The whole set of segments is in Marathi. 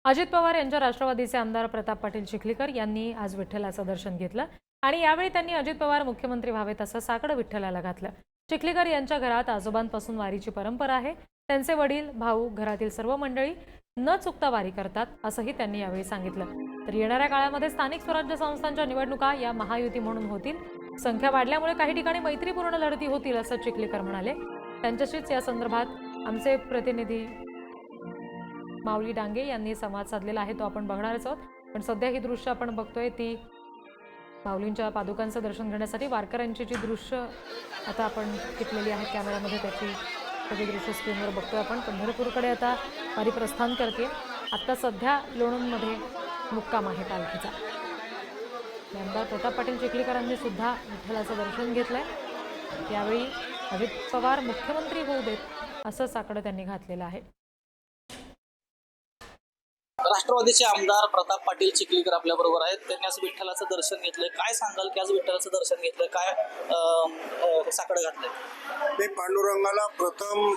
अजित पवार यांच्या राष्ट्रवादीचे आमदार प्रताप पाटील चिखलीकर यांनी आज विठ्ठलाचं दर्शन घेतलं आणि यावेळी त्यांनी अजित पवार मुख्यमंत्री व्हावेत असं साकडं विठ्ठलाला घातलं। चिखलीकर यांच्या घरात आजोबांपासून वारीची परंपरा आहे। त्यांचे वडील, भाऊ, घरातील सर्व मंडळी न चुकता वारी करतात असंही त्यांनी यावेळी सांगितलं। तर येणाऱ्या काळामध्ये स्थानिक स्वराज्य संस्थांच्या निवडणुका या महायुती म्हणून होतील। संख्या वाढल्यामुळे काही ठिकाणी मैत्रीपूर्ण लढती होतील असं चिखलीकर म्हणाले। त्यांच्याशीच या संदर्भात आमचे प्रतिनिधी माऊली डांगे यांनी संवाद साधलेला आहे, तो आपण बघणारच आहोत। पण सध्या ही दृश्य आपण बघतोय ती माऊलींच्या पादुकांचं दर्शन घेण्यासाठी वारकऱ्यांची जी दृश्य आता आपण टिपलेली आहेत कॅमेऱ्यामध्ये, त्याची सगळी दृश्य स्क्रीनवर बघतोय आपण। पंढरपूरकडे आता वारी प्रस्थान करते। आता सध्या लोणंदमध्ये मुक्काम आहे पालखीचा। आमदार प्रताप पाटील चिखलीकरांनी सुद्धा विठ्ठलाचं दर्शन घेतलंय। यावेळी अजित पवार मुख्यमंत्री होऊ देत असं साकडं त्यांनी घातलेलं आहे। राष्ट्रवादीचे आमदार प्रताप पाटील चिखलीकर आपल्या बरोबर आहेत। त्यांनी आज विठ्ठलाचं दर्शन घेतलंय। काय सांगाल की आज विठ्ठलाचं दर्शन घेतलंय, काय साकडं घातलंय? मी पांडुरंगाला प्रथम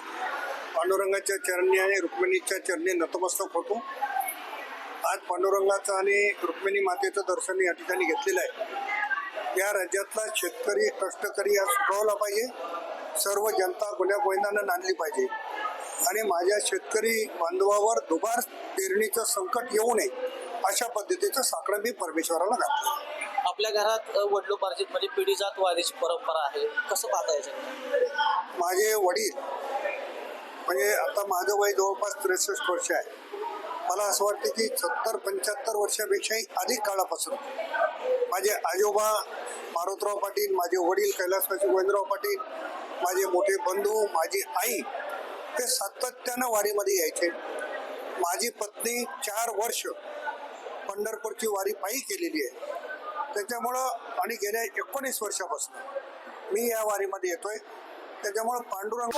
पांडुरंगाच्या चरणी आणि रुक्मिणीच्या चरणी नतमस्तक होतो। आज पांडुरंगाचं आणि रुक्मिणी मातेचं दर्शन या ठिकाणी घेतलेलं आहे। या राज्यातला शेतकरी, कष्टकरी या सुखावला पाहिजे, सर्व जनता गुण्यागोविंदानं नांदली पाहिजे आणि माझ्या शेतकरी बांधवावर दुबार पेरणीचं संकट येऊ नये अशा पद्धतीचं साकडं मी परमेश्वराला घातलं। आपल्या घरात वडिलोपार्जित म्हणजे पिढीजात वारीची परंपरा आहे, कसं पाहता याच्याकडे? माझे वडील म्हणजे आता माझं वय जवळपास 63 वर्ष आहे। मला असं वाटतं की 70-75 वर्षापेक्षाही अधिक काळापासून माझे आजोबा मारुतराव पाटील, माझे वडील कैलासवासी गोविंदराव पाटील, माझे मोठे बंधू, माझी आई हे सातत्यानं वारीमध्ये यायचे। माझी पत्नी 4 वर्ष पंढरपूरची वारी पायी केलेली आहे। त्याच्यामुळं आणि गेल्या 19 वर्षापासून मी या वारीमध्ये येतोय। त्याच्यामुळं पांडुरंग